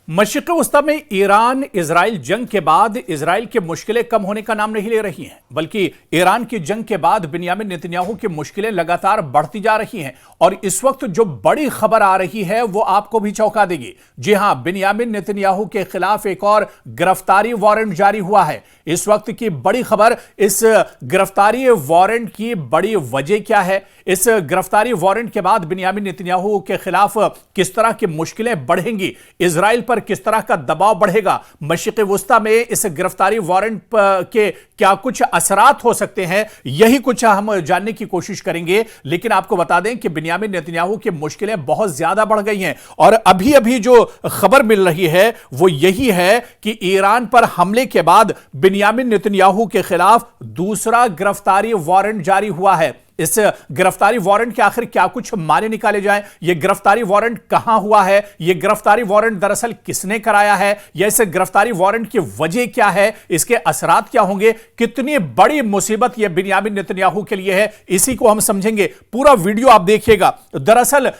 मशरिक़ वस्ता में Iran Israel जंग के बाद इजराइल की मुश्किलें कम होने का नाम नहीं ले रही हैं, बल्कि ईरान की जंग के बाद बिन्यामिन नेतन्याहू की मुश्किलें लगातार बढ़ती जा रही हैं। और इस वक्त जो बड़ी खबर आ रही है वो आपको भी चौंका देगी। जी हां, बिन्यामिन नेतन्याहू के खिलाफ एक और गिरफ्तारी वारंट जारी हुआ है। इस वक्त की बड़ी खबर, इस गिरफ्तारी वारंट की बड़ी वजह क्या है, इस गिरफ्तारी वारंट के बाद बिन्यामिन नेतन्याहू के खिलाफ किस तरह की मुश्किलें बढ़ेंगी, इजराइल पर किस तरह का दबाव बढ़ेगा, मशरिक़ वस्ता में इस गिरफ्तारी वारंट के क्या कुछ असरात हो सकते हैं, यही कुछ हम जानने की कोशिश करेंगे। लेकिन आपको बता दें कि बिन्यामिन नेतन्याहू की मुश्किलें बहुत ज्यादा बढ़ गई हैं और अभी अभी जो खबर मिल रही है वो यही है कि ईरान पर हमले के बाद बिन्यामिन नेतन्याहू के खिलाफ दूसरा गिरफ्तारी वारंट जारी हुआ है। इस गिरफ्तारी वारंट के आखिर क्या कुछ माने निकाले जाएं, यह गिरफ्तारी वारंट कहां हुआ है, यह गिरफ्तारी वारंट दरअसल किसने कराया है, या इस गिरफ्तारी वारंट की वजह क्या है, इसके असरात क्या होंगे, कितनी बड़ी मुसीबत यह बिन्यामिन नेतन्याहू के लिए है, इसी को हम समझेंगे। पूरा वीडियो आप देखिएगा। दरअसल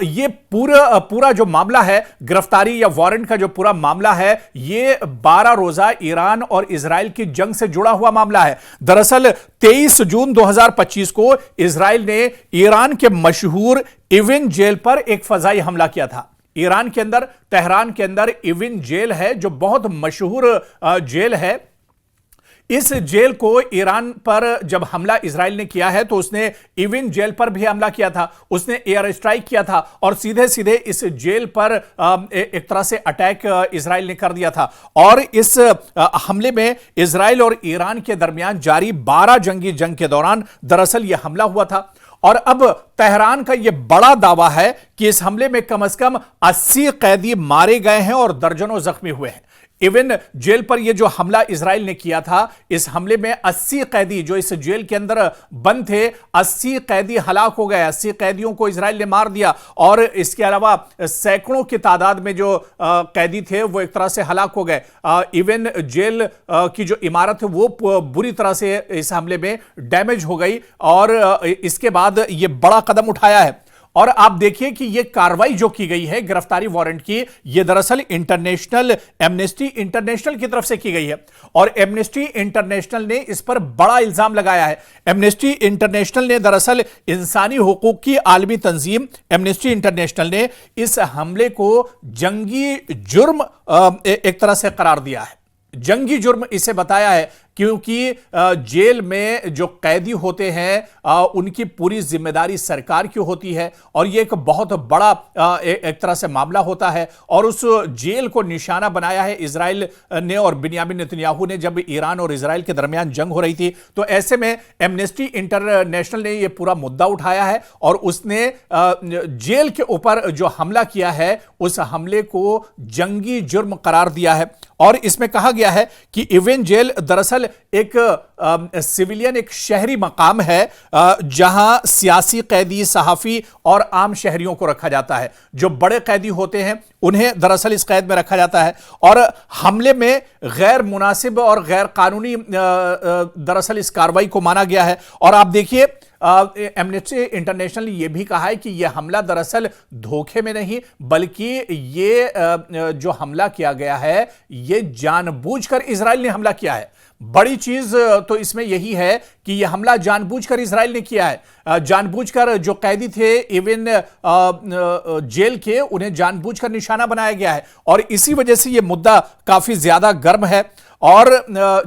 यह पूरा जो मामला है, गिरफ्तारी या वारंट का जो पूरा मामला है, यह 12 रोजा ईरान और इजराइल की जंग से जुड़ा हुआ मामला है। दरअसल 23 जून 2025 को इजराइल ने ईरान के मशहूर इविन जेल पर एक फजाई हमला किया था। ईरान के अंदर, तेहरान के अंदर इविन जेल है जो बहुत मशहूर जेल है। इस जेल को ईरान पर जब हमला इजराइल ने किया है तो उसने इविन जेल पर भी हमला किया था, उसने एयर स्ट्राइक किया था और सीधे सीधे इस जेल पर एक तरह से अटैक इजराइल ने कर दिया था। और इस हमले में इजराइल और ईरान के दरमियान जारी 12 जंगी जंग के दौरान दरअसल यह हमला हुआ था। और अब तेहरान का यह बड़ा दावा है कि इस हमले में कम से कम 80 कैदी मारे गए हैं और दर्जनों जख्मी हुए हैं। इवन जेल पर यह जो हमला इजराइल ने किया था, इस हमले में 80 कैदी जो इस जेल के अंदर बंद थे, 80 कैदी हलाक हो गए, 80 कैदियों को इजराइल ने मार दिया। और इसके अलावा सैकड़ों की तादाद में जो कैदी थे वो एक तरह से हलाक हो गए। इवन जेल की जो इमारत है वो बुरी तरह से इस हमले में डैमेज हो गई और इसके बाद यह बड़ा कदम उठाया है। और आप देखिए कि यह कार्रवाई जो की गई है गिरफ्तारी वारंट की, यह दरअसल इंटरनेशनल एमनेस्टी इंटरनेशनल की तरफ से की गई है और एमनेस्टी इंटरनेशनल ने इस पर बड़ा इल्जाम लगाया है। एमनेस्टी इंटरनेशनल ने दरअसल इंसानी हुकूक की आलमी तंजीम एमनेस्टी इंटरनेशनल ने इस हमले को जंगी जुर्म एक तरह से करार दिया है। जंगी जुर्म इसे बताया है क्योंकि जेल में जो कैदी होते हैं उनकी पूरी जिम्मेदारी सरकार की होती है और यह एक बहुत बड़ा एक तरह से मामला होता है। और उस जेल को निशाना बनाया है इजराइल ने और बिन्यामिन नेतन्याहू ने जब ईरान और इजराइल के दरमियान जंग हो रही थी। तो ऐसे में एमनेस्टी इंटरनेशनल ने यह पूरा मुद्दा उठाया है और उसने जेल के ऊपर जो हमला किया है उस हमले को जंगी जुर्म करार दिया है। और इसमें कहा गया है कि इविन जेल दरअसल एक सिविलियन, एक शहरी मकाम है जहां सियासी कैदी, सहाफी और आम शहरियों को रखा जाता है। जो बड़े कैदी होते हैं उन्हें दरअसल इस कैद में रखा जाता है। और हमले में गैर मुनासिब और गैर कानूनी दरअसल इस कार्रवाई को माना गया है। और आप देखिए एमनेस्टी इंटरनेशनल ने यह भी कहा है कि यह हमला दरअसल धोखे में नहीं, बल्कि यह जो हमला किया गया है यह जानबूझकर इजराइल ने हमला किया है। बड़ी चीज तो इसमें यही है कि यह हमला जानबूझकर इजराइल ने किया है। जानबूझकर जो कैदी थे इवन जेल के, उन्हें जानबूझकर निशाना बनाया गया है और इसी वजह से यह मुद्दा काफी ज्यादा गर्म है और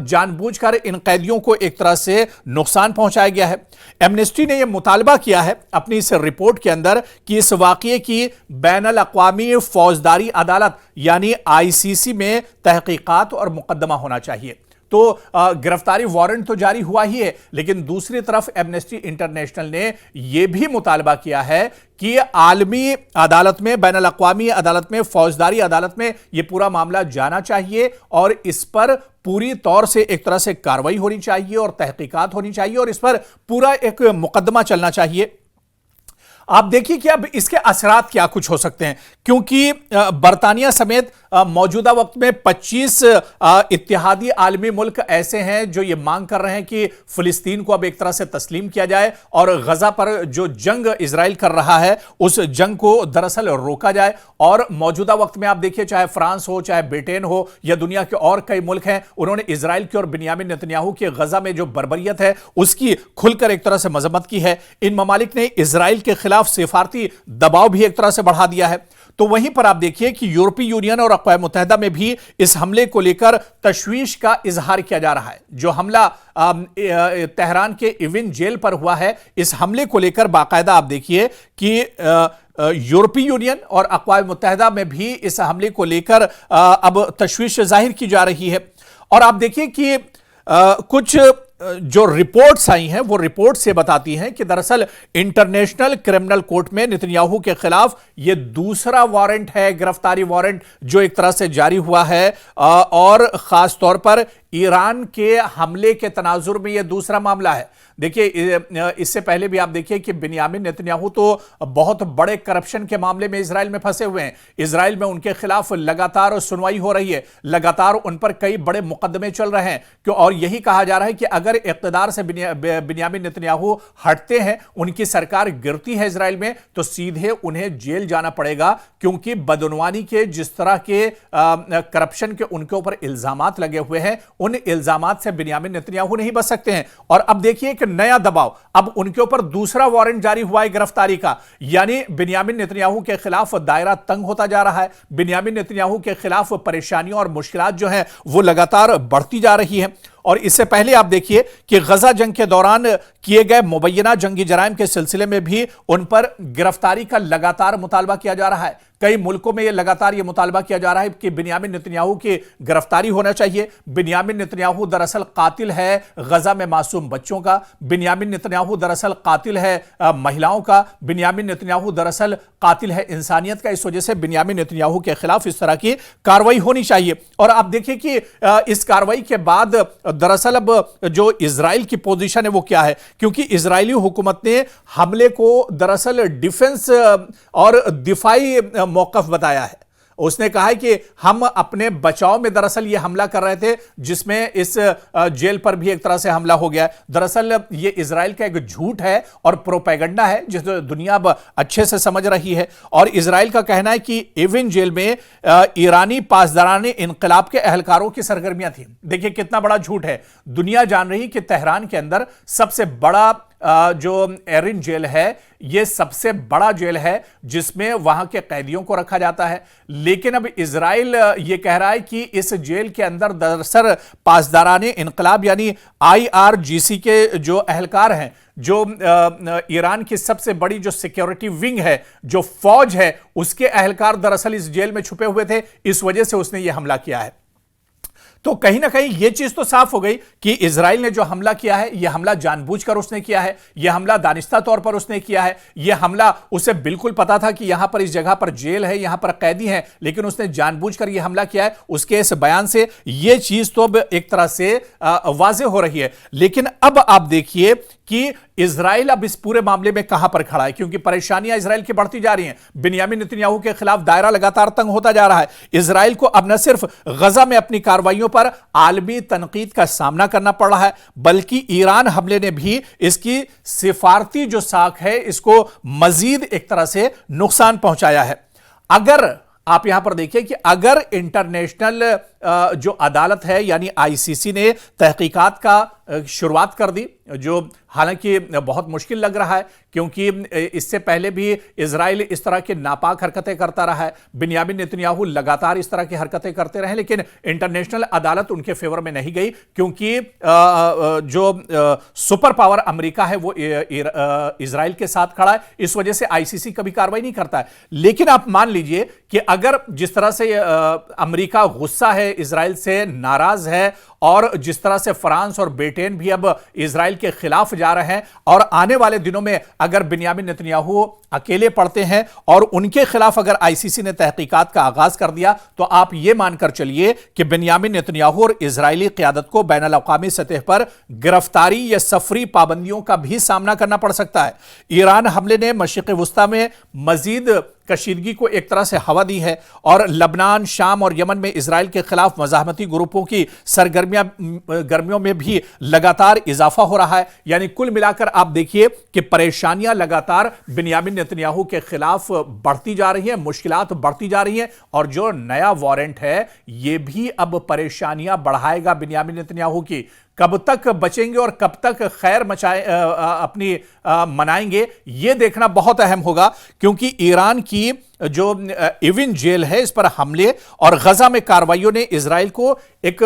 जानबूझकर इन कैदियों को एक तरह से नुकसान पहुंचाया गया है। एमनेस्टी ने यह मुतालबा किया है अपनी इस रिपोर्ट के अंदर कि इस वाकये की बैनुल अक़वामी फौजदारी अदालत यानी ICC में तहकीकात और मुकदमा होना चाहिए। तो गिरफ्तारी वारंट तो जारी हुआ ही है, लेकिन दूसरी तरफ एमनेस्टी इंटरनेशनल ने यह भी मुतालबा किया है कि आलमी अदालत में, बैनुल अक़वामी अदालत में, फौजदारी अदालत में यह पूरा मामला जाना चाहिए और इस पर पूरी तौर से एक तरह से कार्रवाई होनी चाहिए और तहकीकात होनी चाहिए और इस पर पूरा एक मुकदमा चलना चाहिए। आप देखिए कि अब इसके असरात क्या कुछ हो सकते हैं, क्योंकि बरतानिया समेत मौजूदा वक्त में 25 इत्तेहादी आलमी मुल्क ऐसे हैं जो ये मांग कर रहे हैं कि फिलिस्तीन को अब एक तरह से तस्लीम किया जाए और गजा पर जो जंग इजराइल कर रहा है उस जंग को दरअसल रोका जाए। और मौजूदा वक्त में आप देखिए, चाहे फ्रांस हो, चाहे ब्रिटेन हो या दुनिया के और कई मुल्क हैं, उन्होंने इजराइल की और बिन्यामिन नेतन्याहू की गजा में जो बर्बरियत है उसकी खुलकर एक तरह से मजम्मत की है। इन ममालिक ने इजराइल के खिलाफ सिफारती दबाव भी एक तरह से बढ़ा दिया है। तो वहीं पर आप देखिए कि यूरोपीय यूनियन और अक़वाम मुत्तहिदा में भी इस हमले को लेकर तशवीश का इजहार किया जा रहा है। जो हमला तेहरान के इविन जेल पर हुआ है, इस हमले को लेकर बाकायदा आप देखिए कि यूरोपीय यूनियन और अक़वाम मुत्तहिदा में भी इस हमले को लेकर अब तशवीश जाहिर की जा रही है। और आप देखिए कि कुछ जो रिपोर्ट्स आई हैं वो रिपोर्ट्स ये बताती हैं कि दरअसल इंटरनेशनल क्रिमिनल कोर्ट में नेतन्याहू के खिलाफ ये दूसरा वारंट है, गिरफ्तारी वारंट जो एक तरह से जारी हुआ है। और खास तौर पर ईरान के हमले के तनाजुर में यह दूसरा मामला है। देखिए, इससे पहले भी आप देखिए कि बिन्यामिन नेतन्याहू तो बहुत बड़े करप्शन के मामले में इजराइल में फंसे हुए हैं। इजराइल में उनके खिलाफ लगातार सुनवाई हो रही है, लगातार उन पर कई बड़े मुकदमे चल रहे हैं क्यों। और यही कहा जा रहा है कि अगर इक़्तिदार से बिन्यामिन नेतन्याहू हटते हैं, उनकी सरकार गिरती है इजराइल में, तो सीधे उन्हें जेल जाना पड़ेगा, क्योंकि बदनवानी के जिस तरह के करप्शन के उनके ऊपर इल्जामात लगे हुए हैं, उन इल्जामात से बिन्यामिन नेतन्याहू नहीं बच सकते हैं। और अब देखिए कि नया दबाव, अब उनके ऊपर दूसरा वारंट जारी हुआ है गिरफ्तारी का, यानी बिन्यामिन नेतन्याहू के खिलाफ दायरा तंग होता जा रहा है। बिन्यामिन नेतन्याहू के खिलाफ परेशानियां और मुश्किलात जो हैं वो लगातार बढ़ती जा रही हैं। और इससे पहले आप देखिए कि गजा जंग के दौरान किए गए मुबैना जंगी जराइम के सिलसिले में भी उन पर गिरफ्तारी का लगातार मुतालबा किया जा रहा है। कई मुल्कों में लगातार यह मुतालबा किया जा रहा है कि बिन्यामिन नेतन्याहू की गिरफ्तारी होना चाहिए। बिन्यामिन नेतन्याहू दरअसल कातिल है गजा में मासूम बच्चों का, बिन्यामिन नेतन्याहू दरअसल कातिल है महिलाओं का, बिन्यामिन नेतन्याहू दरअसल कातिल है इंसानियत का। इस वजह से बिन्यामिन नेतन्याहू के खिलाफ इस तरह की कार्रवाई होनी चाहिए। और आप देखिए कि इस कार्रवाई के बाद दरअसल अब जो इजराइल की पोजीशन है वो क्या है, क्योंकि इजरायली हुकूमत ने हमले को दरअसल डिफेंस और दिफाई मौकफ बताया है। उसने कहा है कि हम अपने बचाव में दरअसल ये हमला कर रहे थे, जिसमें इस जेल पर भी एक तरह से हमला हो गया। दरअसल ये इजराइल का एक झूठ है और प्रोपेगेंडा है जिसे दुनिया अब अच्छे से समझ रही है। और इजराइल का कहना है कि इविन जेल में ईरानी पासदाराने इनकलाब के अहलकारों की सरगर्मियां थी। देखिए कितना बड़ा झूठ है। दुनिया जान रही कि तेहरान के अंदर सबसे बड़ा जो एरिन जेल है, यह सबसे बड़ा जेल है जिसमें वहां के कैदियों को रखा जाता है। लेकिन अब इजराइल यह कह रहा है कि इस जेल के अंदर दरअसल पासदाराने इनकलाब यानी IRGC के जो अहलकार हैं, जो ईरान की सबसे बड़ी जो सिक्योरिटी विंग है, जो फौज है, उसके अहलकार दरअसल इस जेल में छुपे हुए थे। इस वजह से उसने यह हमला किया है। तो कहीं ना कहीं यह चीज तो साफ हो गई कि इजराइल ने जो हमला किया है, यह हमला जानबूझकर उसने किया है, यह हमला दानिस्ता तौर पर उसने किया है। यह हमला उसे बिल्कुल पता था कि यहां पर इस जगह पर जेल है, यहां पर कैदी हैं, लेकिन उसने जानबूझकर यह हमला किया है। उसके इस बयान से यह चीज तो अब एक तरह से वाज़ेह हो रही है। लेकिन अब आप देखिए कि इजराइल अब इस पूरे मामले में कहां पर खड़ा है, क्योंकि परेशानियां इजराइल की बढ़ती जा रही हैं। बिन्यामिन नेतन्याहू के खिलाफ दायरा लगातार तंग होता जा रहा है। इजराइल को अब न सिर्फ गजा में अपनी कार्रवाइयों पर आलमी तनकीद का सामना करना पड़ रहा है, बल्कि ईरान हमले ने भी इसकी सिफारती जो साख है इसको मजीद एक तरह से नुकसान पहुंचाया है। अगर आप यहां पर देखिए कि अगर इंटरनेशनल जो अदालत है यानी ICC ने तहकीकात का शुरुआत कर दी, जो हालांकि बहुत मुश्किल लग रहा है, क्योंकि इससे पहले भी इजराइल इस तरह की नापाक हरकतें करता रहा है। बिन्यामिन नेतन्याहू लगातार इस तरह की हरकतें करते रहे, लेकिन इंटरनेशनल अदालत उनके फेवर में नहीं गई, क्योंकि जो सुपर पावर अमेरिका है वो इजराइल के साथ खड़ा है। इस वजह से ICC कभी कार्रवाई नहीं करता है। लेकिन आप मान लीजिए कि अगर जिस तरह से अमेरिका गुस्सा है, इजराइल से नाराज है, और जिस तरह से फ्रांस और ब्रिटेन भी अब इजराइल के खिलाफ जा रहे हैं, और आने वाले दिनों में अगर बिन्यामिन नेतन्याहू अकेले पड़ते हैं और उनके खिलाफ अगर ICC ने तहकीकात का आगाज कर दिया, तो आप यह मानकर चलिए कि बिन्यामिन नेतन्याहू और इजरायली क़यादत को बैनुल अक़वामी सतह पर गिरफ्तारी या सफरी पाबंदियों का भी सामना करना पड़ सकता है। ईरान हमले ने मशरिक़ वुस्ता में मजीद कशीदगी को एक तरह से हवा दी है और लबनान, शाम और यमन में इजराइल के खिलाफ मज़ाहमती ग्रुपों की गर्मियों में भी लगातार इजाफा हो रहा है। यानी कुल मिलाकर आप देखिए कि परेशानियां लगातार बिन्यामिन नेतन्याहू के खिलाफ बढ़ती जा रही हैं, मुश्किलात बढ़ती जा रही हैं और जो नया वारंट है यह भी अब परेशानियां बढ़ाएगा बिन्यामिन नेतन्याहू की। कब तक बचेंगे और कब तक खैर अपनी मनाएंगे, यह देखना बहुत अहम होगा, क्योंकि ईरान की जो इविन जेल है इस पर हमले और गजा में कार्रवाइयों ने इजराइल को एक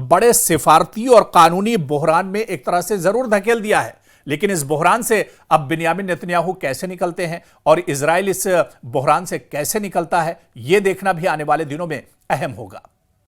बड़े सिफारती और कानूनी बहरान में एक तरह से जरूर धकेल दिया है। लेकिन इस बहरान से अब बिन्यामिन नेतन्याहू कैसे निकलते हैं और इजराइल इस बहरान से कैसे निकलता है, यह देखना भी आने वाले दिनों में अहम होगा।